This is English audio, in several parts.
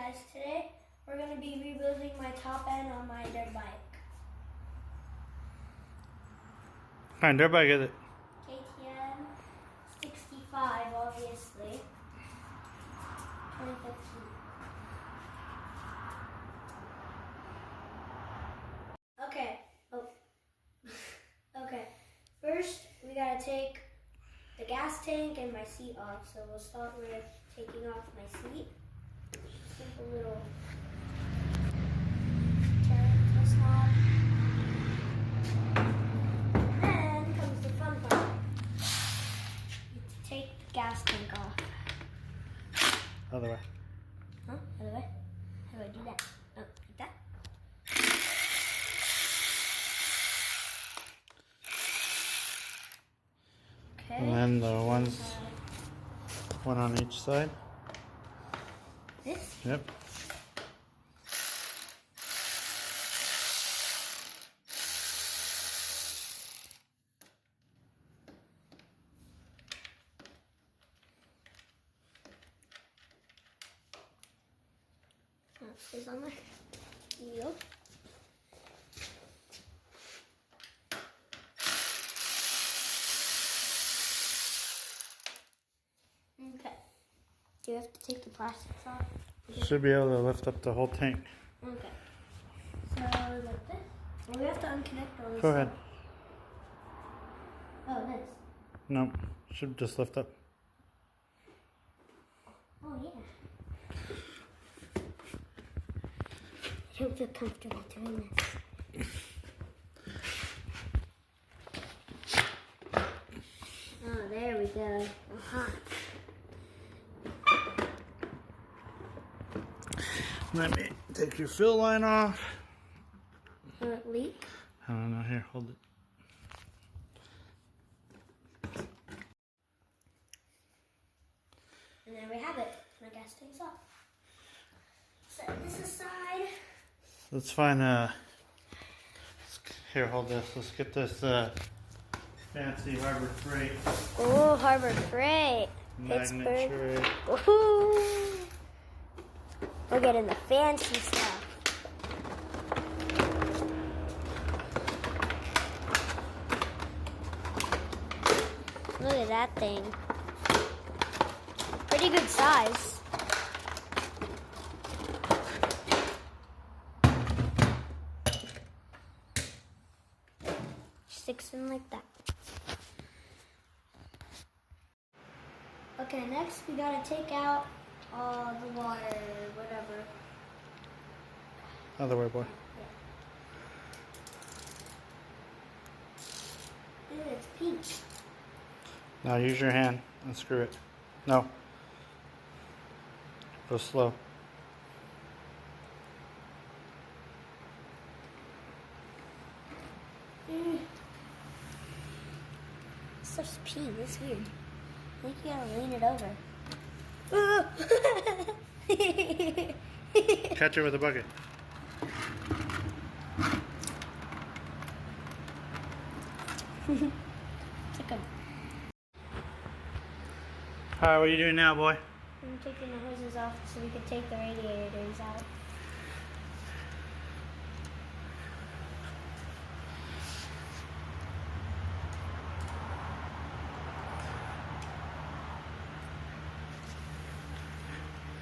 guys, today we're going to be rebuilding my top end on my dirt bike. What kind of dirt bike is it? KTM 65, obviously. 2015. Okay. Okay. First, we got to take the gas tank and my seat off. So we'll start with taking off my seat. Simple little turn twist knob. Then comes the fun part. You take the gas tank off. Other way. Huh? Other way? How do I do that? Oh, like that? Okay. And then the one on each side. This? Yep. That stays on there. Here you go. Okay. Do you have to take the plastics off? Should be able to lift up the whole tank. Okay. So like this. Well, we have to unconnect all this. Go ahead. Oh, this. Nope. Should just lift up. Oh yeah. I don't feel comfortable doing this. Oh, there we go. Uh-huh. Let me take your fill line off. Will it leak? I don't know. Here, hold it. And there we have it. My gas tank's off. Set this aside. Let's find here, hold this. Let's get this fancy Harbor Freight Oh, Harbor Freight. magnet Pittsburgh. tray. Woohoo! We're getting the fancy stuff. Look at that thing. Pretty good size. Sticks in like that. Okay, next we gotta take out all the water, whatever. Other way, boy. Ew, it's pink. Now use your hand and screw it. No. Go slow. Stuff's pink. It's weird. I think you gotta lean it over. Catch it with a bucket. It's like a, Alright, what are you doing now, boy? I'm taking the hoses off so we can take the radiators out.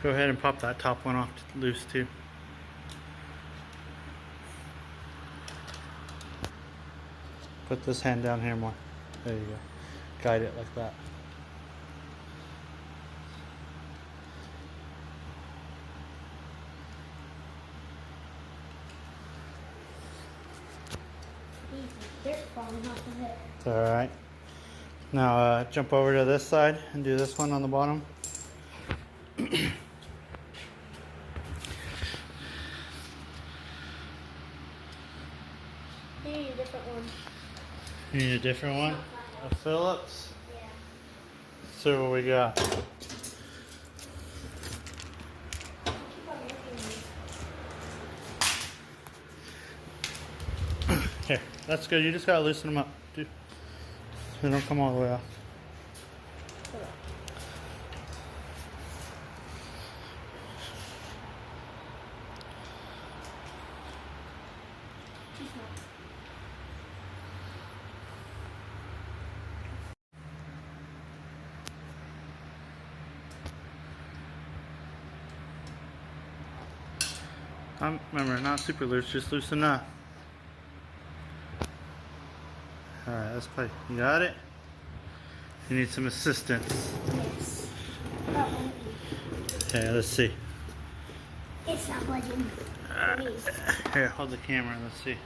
Go ahead and pop that top one off loose too. Put this hand down here more. There you go. Guide it like that. Easy. Dirt falling off of it. It's alright. Now jump over to this side and do this one on the bottom. You need a different one. You need a different one? A Phillips? Yeah. So what we got? Keep on looking. Here, that's good. You just gotta loosen them up. They don't come all the way off. Remember, not super loose, just loose enough. Alright, let's play. You got it? You need some assistance. Yes. Okay, let's see. It's not budging. It is. Here, hold the camera, let's see.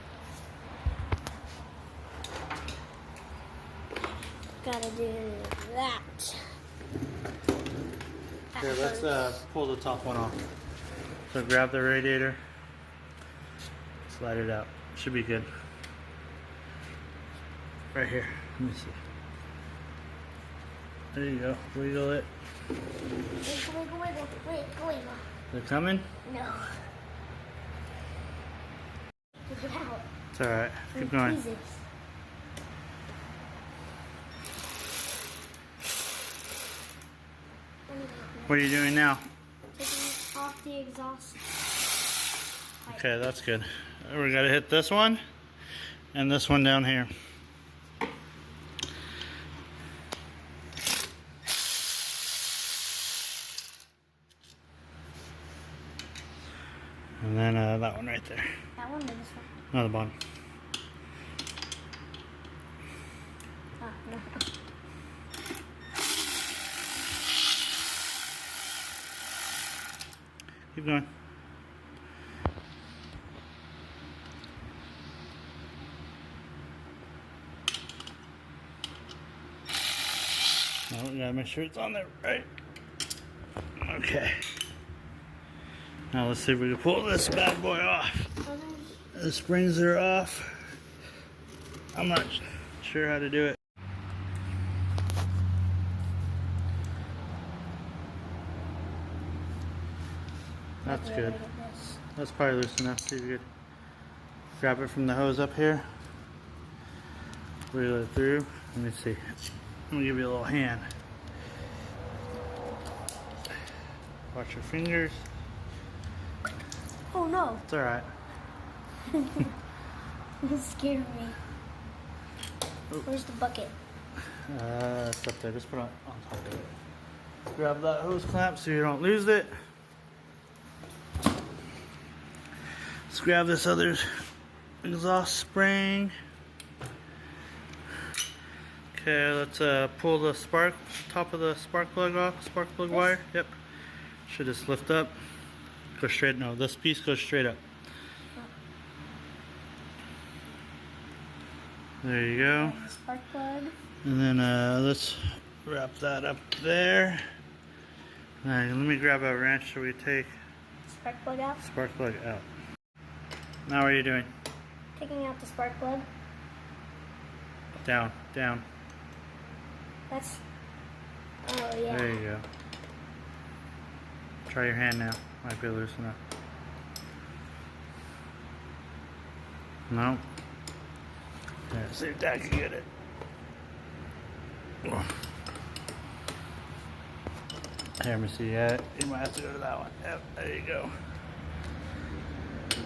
Gotta do that. Here, let's pull the top one off. So grab the radiator, slide it out. Should be good. Right here. Let me see. There you go. Wiggle it. Wiggle, wiggle, wiggle. They're coming? No. Get it out. It's alright. Keep going. Jesus. What are you doing now? Taking off the exhaust pipe. Okay, that's good. We gotta hit this one and this one down here. And then that one right there. That one or this one? No, the bottom. Ah, no. Keep going. Oh, we gotta make sure it's on there right. Okay. Now let's see if we can pull this bad boy off. The springs are off. I'm not sure how to do it. That's good. That's probably loose enough. See if you could grab it from the hose up here. Wiggle it through. Let me see. Let me give you a little hand. Watch your fingers. Oh no. It's alright. You scared me. Where's the bucket? It's up there. Just put it on top of it. Grab that hose clamp so you don't lose it. Let's grab this other exhaust spring. Okay, let's pull the top of the spark plug off, spark plug wire. Yep. Should just lift up. Go straight. No, this piece goes straight up. There you go. Spark plug. And then let's wrap that up there. Alright, let me grab a wrench so we take Spark plug out. spark plug out. Now what are you doing? Taking out the spark plug. Down, down. That's. Oh yeah. There you go. Try your hand now. Might be loose enough. No. Yeah, see if Dad can get it. Here, let me see. Yeah, you might have to go to that one. Yep, there you go. Do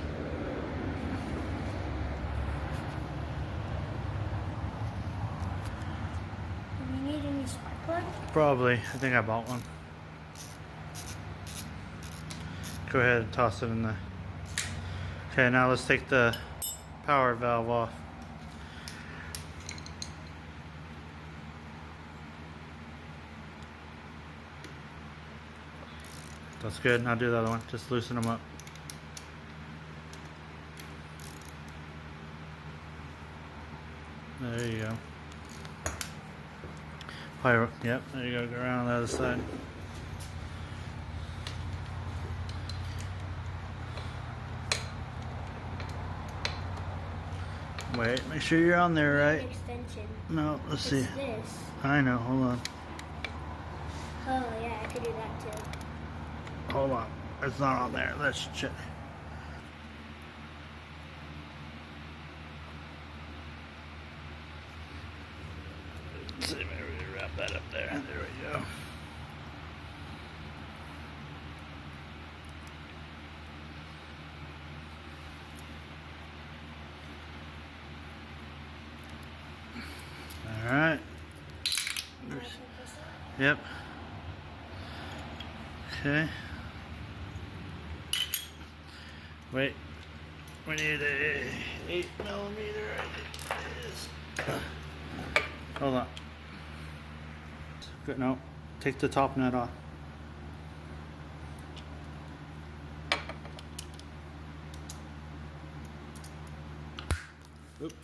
you need a new spark plug? Probably. I think I bought one. Go ahead and toss it in there. Okay, now let's take the power valve off. That's good. Now do the other one. Just loosen them up. There you go. Fire. Yep, there you go. Go around on the other side. Wait, make sure you're on there, right? Extension. No, let's see. It's this. I know, hold on. Oh yeah, I could do that too. Hold on. It's not on there. Let's check. Let's see, maybe we wrap that up there. There we go. Yep. Okay. Wait. We need a 8mm. I think it is. Hold on. Good. No. Take the top nut off. Oops.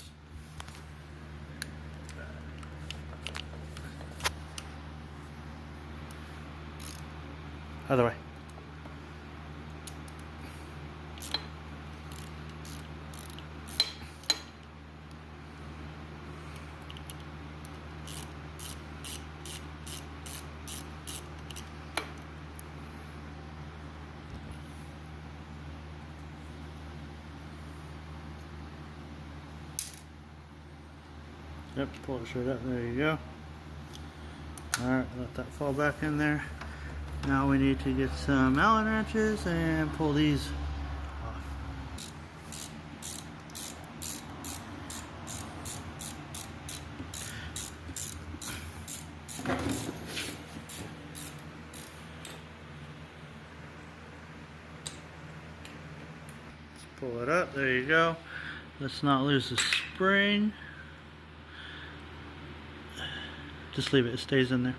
Other way. Yep, pull it straight up. There you go. Alright, let that fall back in there. Now we need to get some Allen wrenches and pull these off. Let's pull it up. There you go. Let's not lose the spring. Just leave it. It stays in there.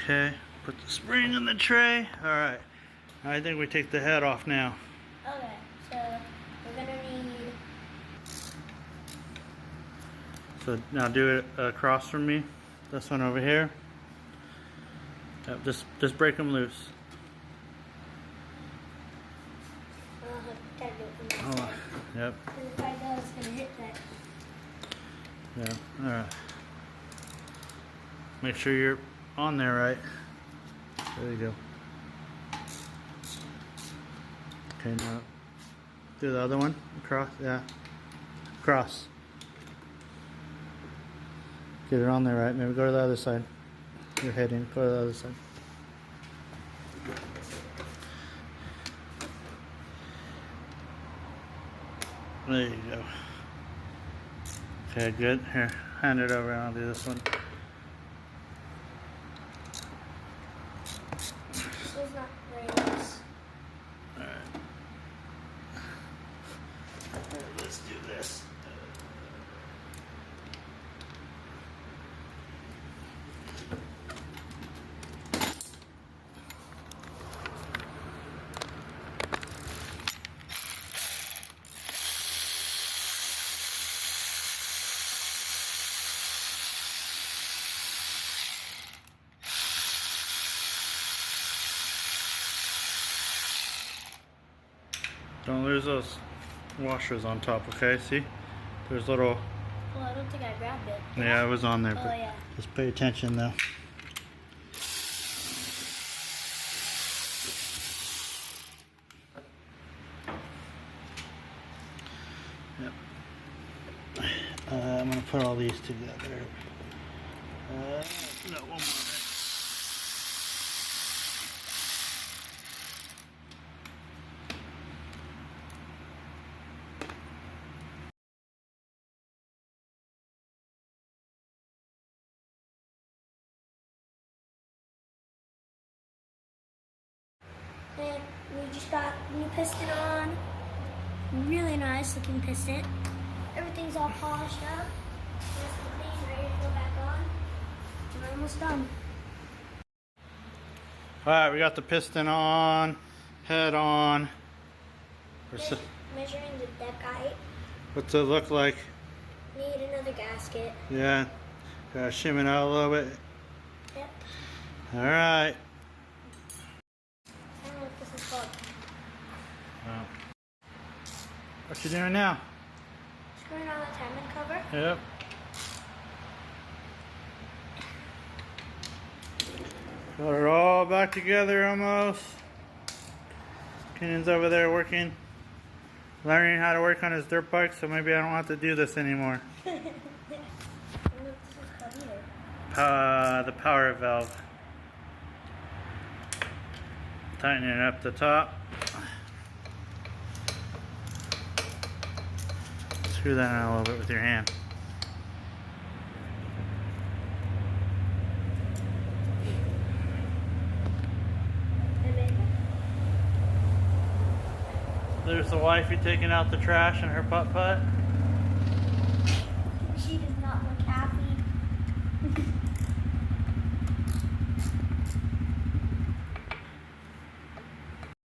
Okay. Put the spring in the tray. Alright. I think we take the head off now. Okay, so we're gonna need... So now do it across from me. This one over here. Yep, just break them loose. Gotta do it from Hold this on. side. Yep. Because if I go, it's gonna hit that. Yeah. Alright. Make sure you're on there right. There you go. Okay, now do the other one. Across, yeah. Across. Get it on there right. Maybe go to the other side. You're heading. Go to the other side. There you go. Okay, good. Here, hand it over and I'll do this one. This is not very nice. Alright. Let's do this. Don't lose those washers on top, okay? See? There's little... Well, I don't think I grabbed it. Yeah, it was on there, Oh, but yeah. just pay attention though. Yep. I'm gonna put all these together. No, one more. And we just got new piston on. Really nice looking piston. Everything's all polished up. Just clean, ready to go back on. And we're almost done. Alright, we got the piston on, head on. Measuring the deck height. What's it look like? Need another gasket. Yeah, gotta shim it out a little bit. Yep. Alright. I don't know what this is called. Wow. What you doing now? Screwing on the timing cover. Yep. Got it all back together almost. Keenan's over there working, learning how to work on his dirt bike, so maybe I don't have to do this anymore. I don't know what this is called either. The power valve. Tightening it up the top. Screw that in a little bit with your hand. there's the wifey taking out the trash in her putt-putt. She does not look happy.